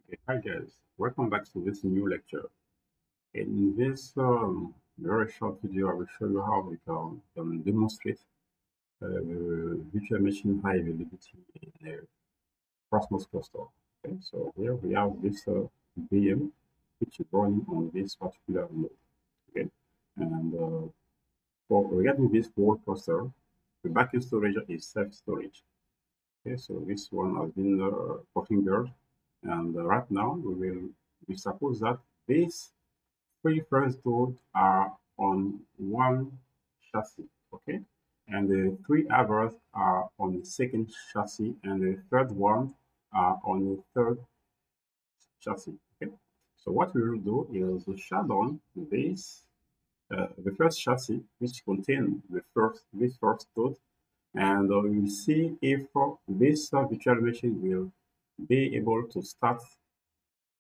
Okay, hi guys, welcome back to this new lecture. In this very short video, I will show you how we can demonstrate the virtual machine high availability in a Proxmox cluster. Okay, so here we have this VM which is running on this particular node. Okay, and for regarding this whole cluster, the backend storage is self-storage. Okay, so this one has been configured, and right now we suppose that these three first nodes are on one chassis, okay, and the three others are on the second chassis, and the third one are on the third chassis. Okay, so what we will do is to shut down the first chassis, which contains this first node, and we will see if this virtual machine will be able to start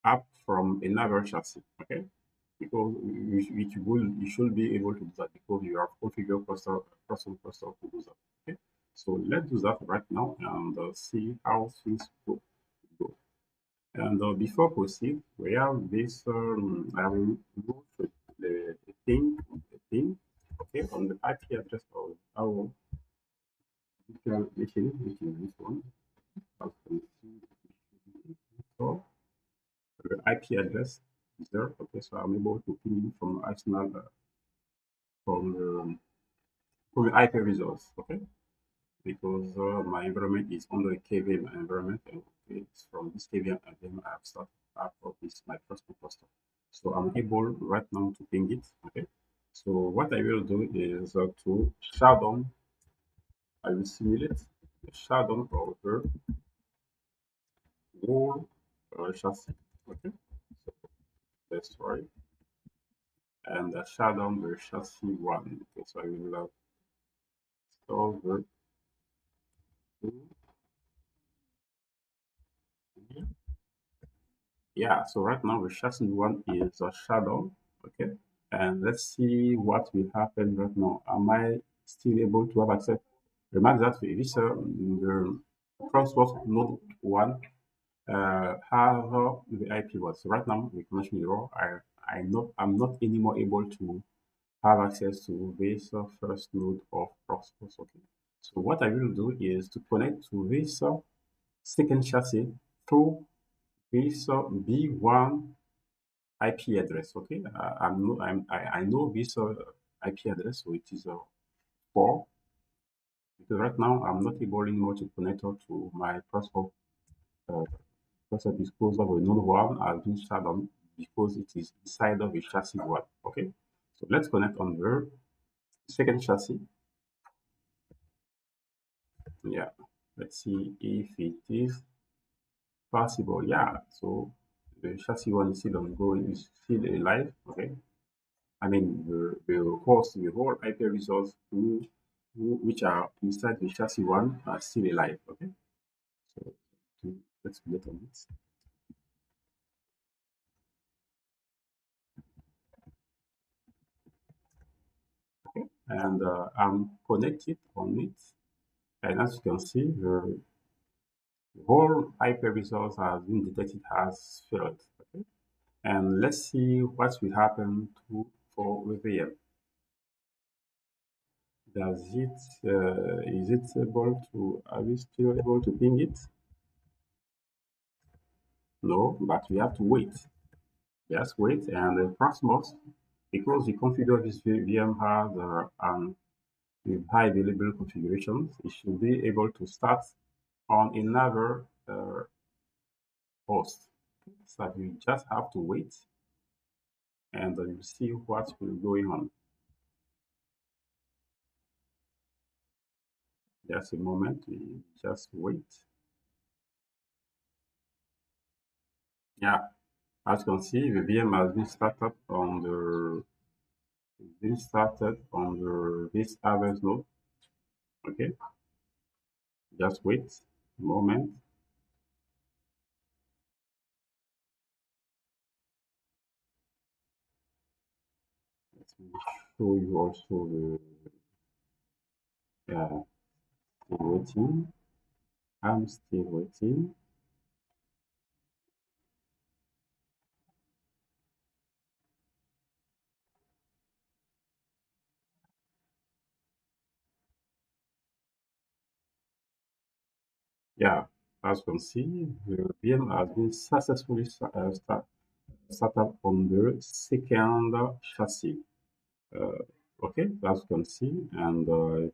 up from another chassis. Okay, because you should be able to do that because you have configured cluster to do that. Okay, so let's do that right now and see how things go. And before proceed, we have this. I will move the thing. Okay, on the IP address of our virtual machine, which is this one. As you can see, so the IP address is there. Okay, so I'm able to ping in from Arsenal from the IP results. Okay, because my environment is under a KVM environment, and it's from this KVM environment I have started up of this my first cluster. So I'm able right now to ping it. Okay, so what I will do is to shut down. I will simulate the shutdown of the whole chassis. Okay, so let's try and shut down the chassis one. Okay, so I will install the yeah. So right now the chassis one is a shut down. Okay, and let's see what will happen right now. Am I still able to have access? Remember that this the Proxmox node one have the IP was. So right now with connection error, I'm not anymore able to have access to this first node of Proxmox. Okay. So what I will do is to connect to this second chassis through this B1 IP address. Okay, I know this IP address, so it is 4. Because right now I'm not able anymore to connect to my Proxmox cluster because of a node one has been shut down because it is inside of a chassis one. Okay, so let's connect on the second chassis. Yeah, let's see if it is possible. Yeah, so the chassis one is still ongoing, is still alive. Okay, I mean the whole IP results which are inside the chassis one are still alive. Okay, so let's get on it. Okay, and I'm connected on it, and as you can see, the whole IP results has been detected as failed. Okay, and let's see what will happen to for VM. Does it is it able to are we still able to ping it? No, but we have to wait. Just wait, and the Proxmox, because we configure this VM has with high available configurations, it should be able to start on another host. So we just have to wait, and you see what will going on. Just a moment, we just wait. Yeah, as you can see, the VM has been started on this harvest node. Okay, just wait a moment. Let me show you also the still waiting. I'm still waiting. Yeah, as you can see, the VM has been successfully started up on the second chassis. Uh, okay, as you can see, and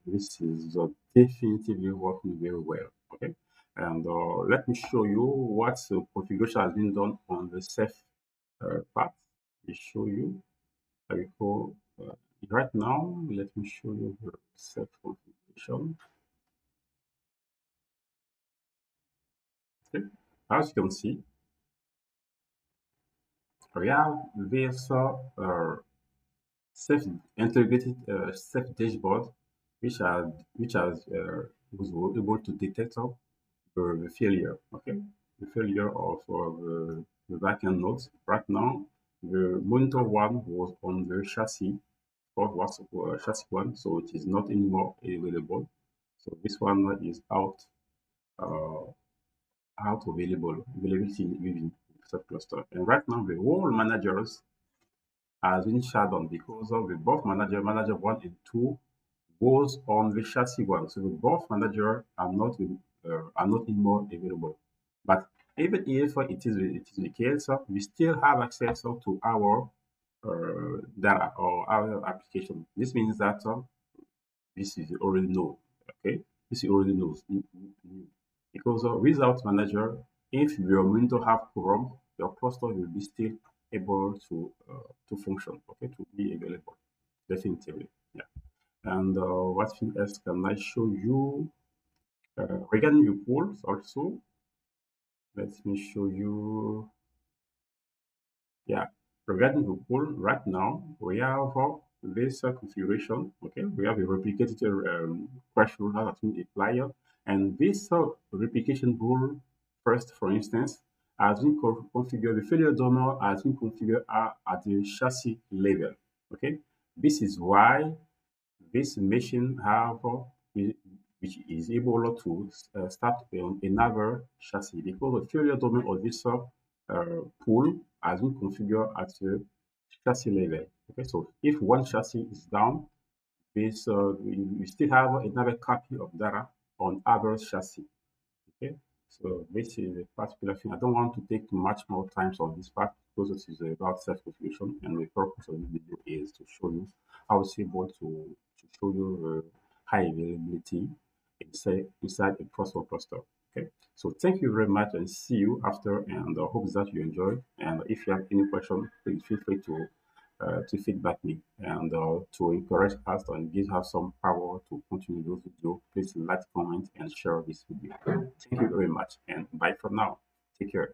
this is definitively working very well. Okay, and let me show you what configuration has been done on the safe part. Let me show you. I will go right now. Let me show you the safe configuration. Okay, as you can see, we have this self integrated self dashboard, which was able to detect the failure. Okay, the failure of the backend nodes. Right now, the monitor one was on the chassis, called was chassis one, so it is not anymore available. So this one is uh, out availability within subcluster. And right now, the whole managers has been shut down because of the both manager one and two was on the chassis one. So the both manager are not anymore available. But even if it is the case, we still have access to our data or our application. This means that this is already known. Okay, this is already knows because without manager, if your window have Chrome, your cluster will be still able to function. Okay, to be available definitively. Yeah. And what thing else can I show you? Regarding your polls also, let me show you. Yeah, regarding the pool, right now we have this configuration. Okay, we have a replicated crash rule that has been applied, and this replication rule first, for instance, has been configured. The failure donor has been configured at the chassis level. Okay, this is why this machine have which is able to start on another chassis because the failure domain of this pool has been configured at the chassis level. Okay, so if one chassis is down, this we still have another copy of data on other chassis. Okay, so this is a particular thing. I don't want to take too much more time on this part because this is about self-configuration, and the purpose of this video is to show you how it's able to show you high availability inside a Proxmox cluster. Okay, so thank you very much, and see you after. And I hope that you enjoyed. And if you have any question, please feel free to feedback me and to encourage us and give us some power to continue those videos. Please like, comment, and share this video. Thank you very much, and bye for now. Take care.